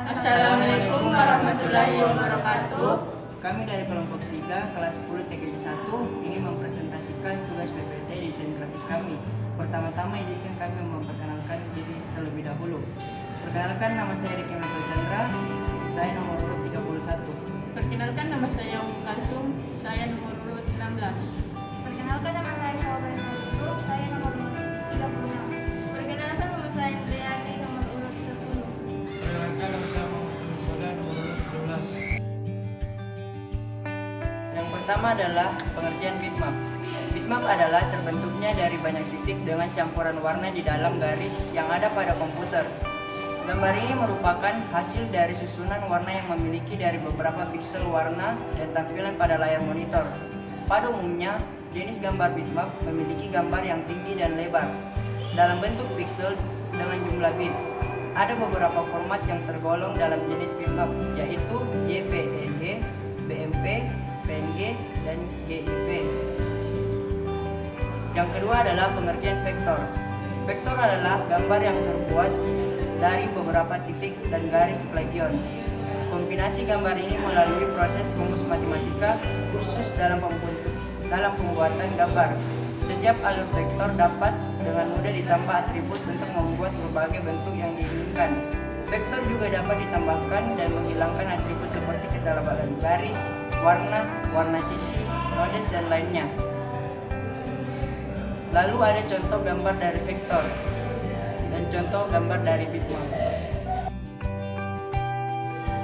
Assalamualaikum warahmatullahi wabarakatuh. Kami dari kelompok 3 kelas 10 TKJ 1 ingin mempresentasikan tugas PPT desain grafis kami. Pertama-tama izinkan kami memperkenalkan diri terlebih dahulu. Perkenalkan, nama saya Riki Michael Chandra, saya nomor urut 31. Perkenalkan, nama saya Kalsum, saya nomor urut 16. Perkenalkan, nama saya Syawal Yusuf, saya nomor urut 36. Perkenalkan, nama saya Indriani, nomor urut 10. Perkenalkan, nama saya Muhammad Soda, nomor urut 12. Yang pertama adalah pengertian bitmap. Bitmap adalah terbentuknya dari banyak titik dengan campuran warna di dalam garis yang ada pada komputer. Gambar ini merupakan hasil dari susunan warna yang memiliki dari beberapa piksel warna dan tampilan pada layar monitor. Pada umumnya, jenis gambar bitmap memiliki gambar yang tinggi dan lebar dalam bentuk piksel dengan jumlah bit. Ada beberapa format yang tergolong dalam jenis bitmap, yaitu JPEG, BMP, PNG, dan GIF. Yang kedua adalah pengertian vektor. Vektor adalah gambar yang terbuat dari beberapa titik dan garis plagion. Kombinasi gambar ini melalui proses rumus matematika khusus dalam pembuatan gambar. Setiap alur vektor dapat dengan mudah ditambah atribut untuk membuat berbagai bentuk yang diinginkan. Vektor juga dapat ditambahkan dan menghilangkan atribut seperti ketebalan garis, warna sisi, nodes, dan lainnya. Lalu ada contoh gambar dari vektor dan contoh gambar dari bitmap.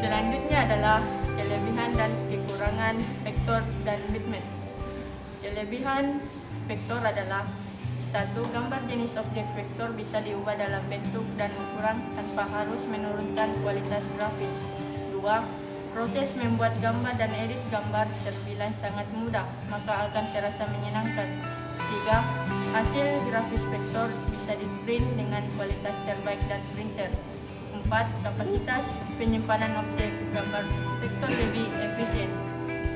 Selanjutnya adalah kelebihan dan kekurangan vektor dan bitmap. Kelebihan vektor adalah: 1. Gambar jenis objek vektor bisa diubah dalam bentuk dan ukuran tanpa harus menurunkan kualitas grafis. 2. Proses membuat gambar dan edit gambar terbilang sangat mudah, maka akan terasa menyenangkan. 3. Hasil grafis vektor bisa di-print dengan kualitas terbaik dan printer. 4. Kapasitas penyimpanan objek gambar vektor lebih efisien.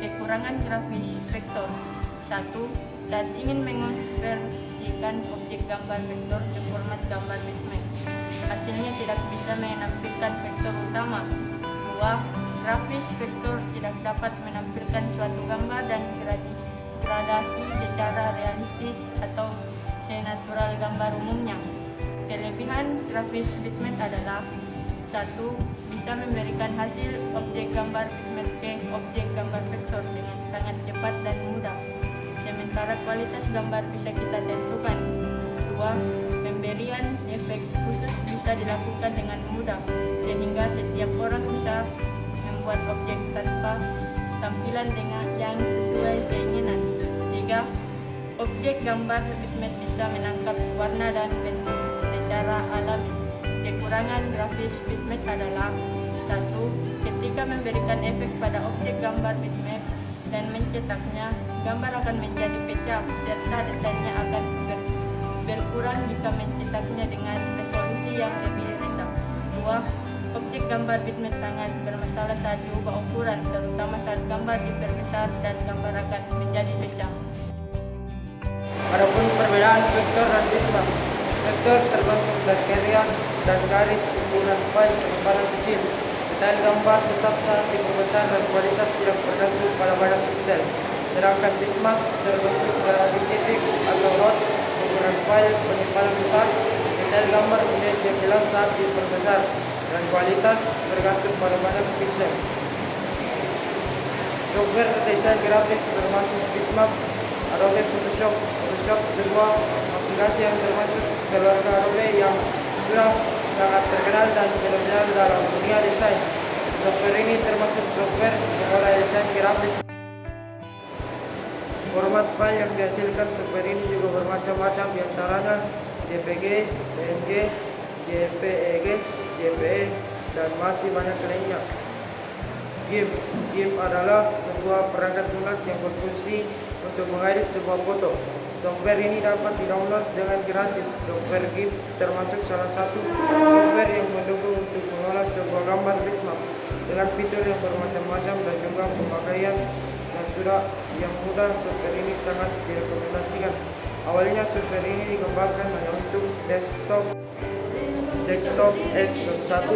Kekurangan grafis vektor: 1. Saat ingin mengonversikan objek gambar vektor ke format gambar bitmap, hasilnya tidak bisa menampilkan vektor utama. 2. Grafis vektor tidak dapat menampilkan suatu gambar dan gradasi secara realistis atau senatural gambar umumnya. Kelebihan grafis bitmap adalah: 1. Bisa memberikan hasil objek gambar bitmap ke objek gambar vektor dengan sangat cepat dan mudah, sementara kualitas gambar bisa kita tentukan. 2. Pemberian efek khusus bisa dilakukan dengan mudah, sehingga setiap orang bisa membuat objek tanpa tampilan dengan yang sesuai keinginan. 3. Objek gambar bitmap bisa menangkap warna dan bentuk secara alami. Kekurangan grafis bitmap adalah: 1. Ketika memberikan efek pada objek gambar bitmap dan mencetaknya, gambar akan menjadi pecah serta detailnya akan berkurang jika mencetaknya dengan resolusi yang lebih rendah. 2. Objek gambar bitmap sangat bermasalah saat diubah ukuran, terutama saat gambar diperbesar dan gambar akan menjadi pecah. Adapun perbedaan vektor dan bitmap. Vektor terbentuk dari harian dan garis ukuran file ketebalan kecil. Detail gambar tetap saat diperbesar dan kualitas tidak bergantung pada banyak piksel. Sedangkan bitmap terbentuk dari titik atau dot, ukuran file penyimpanan besar. Detail gambar menjadi jelas saat diperbesar dan kualitas bergantung pada banyak piksel. Software desain grafis berbasis bitmap: Adobe Photoshop. Photoshop sebuah aplikasi yang termasuk keluarga Adobe yang sudah sangat terkenal dan benar-benar dalam dunia desain. Software ini termasuk software pengolah desain grafis. Format file yang dihasilkan software ini juga bermacam-macam, diantaranya JPG, PNG, JPEG, JPE, dan masih banyak lainnya. GIF. GIF adalah sebuah perangkat lunak yang berfungsi untuk mengedit sebuah foto. Software ini dapat di-download dengan gratis. Software GIF termasuk salah satu software yang mendukung untuk mengolah sebuah gambar bitmap dengan fitur yang bermacam-macam dan juga pemakaian yang mudah. Software ini sangat direkomendasikan. Awalnya software ini dikembangkan hanya untuk desktop X1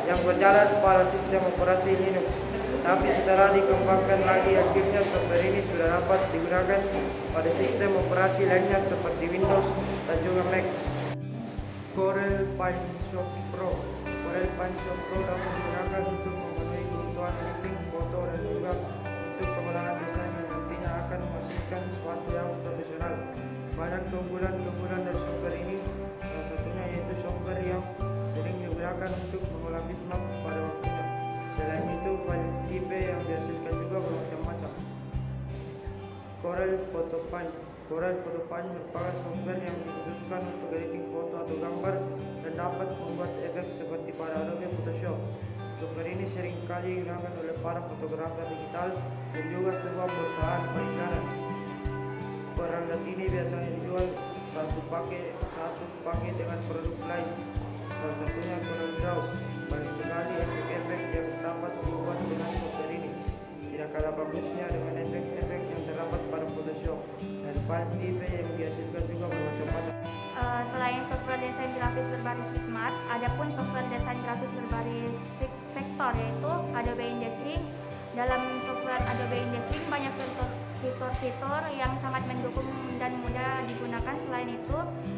yang berjalan pada sistem operasi Linux. Tapi setelah dikembangkan lagi, akhirnya software ini sudah dapat digunakan pada sistem operasi lainnya seperti Windows dan juga Mac. Corel Paint Shop Pro. Corel Paint Shop Pro dapat digunakan untuk memenuhi kebutuhan editing foto dan juga untuk pengolahan desain yang nantinya akan menghasilkan sesuatu yang profesional. Banyak keunggulan dari software ini, salah satunya yaitu software yang sering digunakan untuk mengolah bitmap pada waktunya. Selain itu, file tipe yang dihasilkan juga bermacam-macam. Corel Photo Paint. Corel Photo Paint merupakan software yang dikhususkan untuk editing foto atau gambar dan dapat membuat efek seperti pada Adobe Photoshop. Software ini sering kali digunakan oleh para fotografer digital dan juga sebuah perusahaan periklanan. Perangkat ini biasanya dijual satu paket dengan produk lain, salah satunya Corel Draw. Banyak sekali efek-efek yang dapat dibuat dengan software ini, tidak kalah bagusnya dengan efek-efek yang terdapat pada Photoshop, dan file tipe yang dihasilkan juga bermacam-macam. Selain software desain grafis berbasis bitmap, ada pun software desain grafis berbasis vektor, yaitu Adobe Indexing. Dalam software Adobe Indexing banyak fitur-fitur yang sangat mendukung dan mudah digunakan. Selain itu,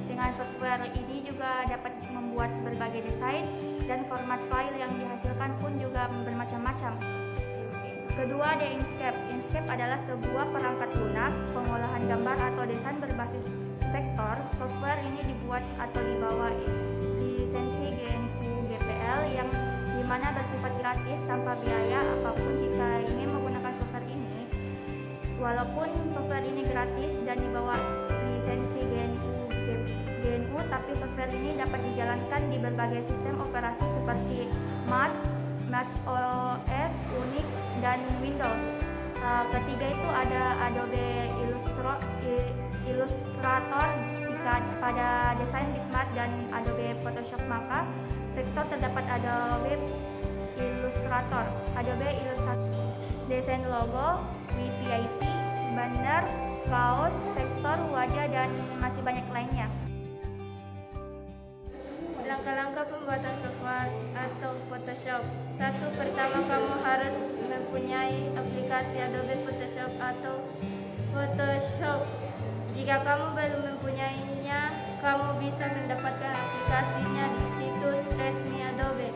dengan software ini juga dapat membuat berbagai desain dan format file yang dihasilkan pun juga bermacam-macam. Kedua, ada Inkscape. Inkscape adalah sebuah perangkat lunak pengolahan gambar atau desain berbasis vektor. Software ini dibuat atau dibawa lisensi GNU GPL yang dimana bersifat gratis tanpa biaya apapun jika ingin menggunakan software ini. Walaupun software ini gratis dan dibawa lisensi GNU, tapi software ini dapat dijalankan di berbagai sistem operasi seperti Mac OS, Unix, dan Windows. Ketiga itu ada Adobe Illustrator. Jika pada desain bitmap dan Adobe Photoshop, maka vektor terdapat Adobe Illustrator. Adobe Illustrator, desain logo, WPIT, banner, kaos, vektor, wajah, dan masih banyak lainnya. Langkah-langkah pembuatan software atau Photoshop. 1. Pertama, kamu harus mempunyai aplikasi Adobe Photoshop atau Photoshop. Jika kamu belum mempunyainya, kamu bisa mendapatkan aplikasinya di situs resmi Adobe.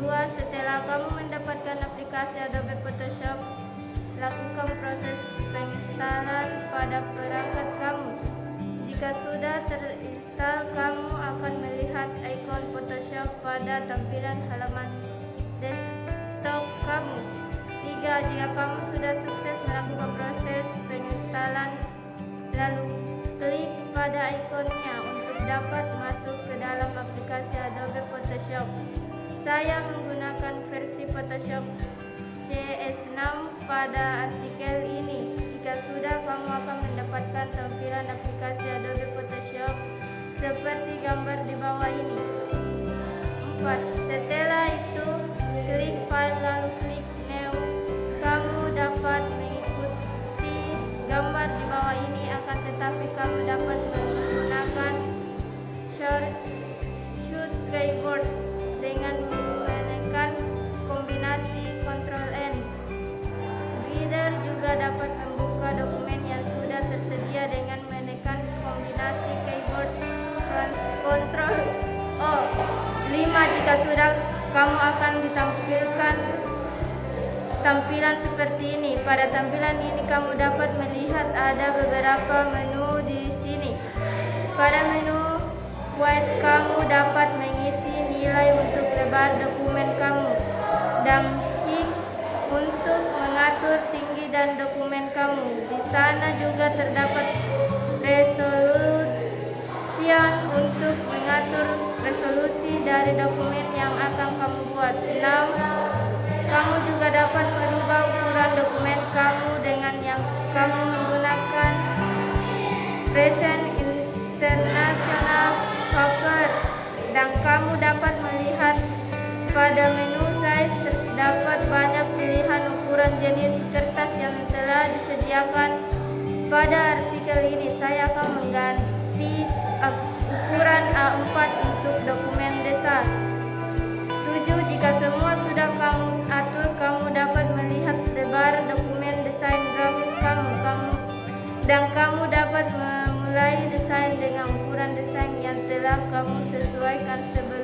2. Setelah kamu mendapatkan aplikasi Adobe Photoshop, lakukan proses penginstalan pada perangkat kamu. Jika sudah terinstall, kamu akan melihat ikon Photoshop pada tampilan halaman desktop kamu. 3. Jika kamu sudah sukses melakukan proses penginstalan, lalu klik pada ikonnya untuk dapat masuk ke dalam aplikasi Adobe Photoshop. Saya menggunakan versi Photoshop CS6 pada artikel ini. Jika sudah, kamu akan mendapatkan tampilan aplikasi Adobe Photoshop seperti gambar di bawah ini. 4. Setelah itu, klik file lalu klik new. Kamu dapat mengikuti gambar di bawah ini, akan tetapi kamu dapat menggunakan shortcut keyboard dengan menekan kombinasi Ctrl+N. Reader juga dapat membuka dokumen yang sudah tersedia dengan menekan kombinasi keyboard Ctrl+O. 5. Jika sudah, kamu akan ditampilkan tampilan seperti ini. Pada tampilan ini kamu dapat melihat ada beberapa menu di sini. Pada menu Wide, kamu dapat mengisi nilai untuk lebar dokumen kamu, dan High untuk mengatur tinggi dan dokumen kamu. Di sana juga terdapat Resolution untuk mengatur resolusi dari dokumen yang akan kamu buat. 6. Kamu juga dapat merubah ukuran dokumen kamu dengan yang kamu menggunakan Present International Cover, dan kamu dapat melihat pada menu size terdapat banyak pilihan ukuran jenis kertas yang telah disediakan. Pada artikel ini saya akan mengganti ukuran A4 untuk dokumen besar. 7. Jika semua sudah kamu atur, kamu dapat melihat lebar dokumen desain grafis dan kamu dapat memulai desain dengan ukuran desain yang telah kamu sesuaikan sebelumnya.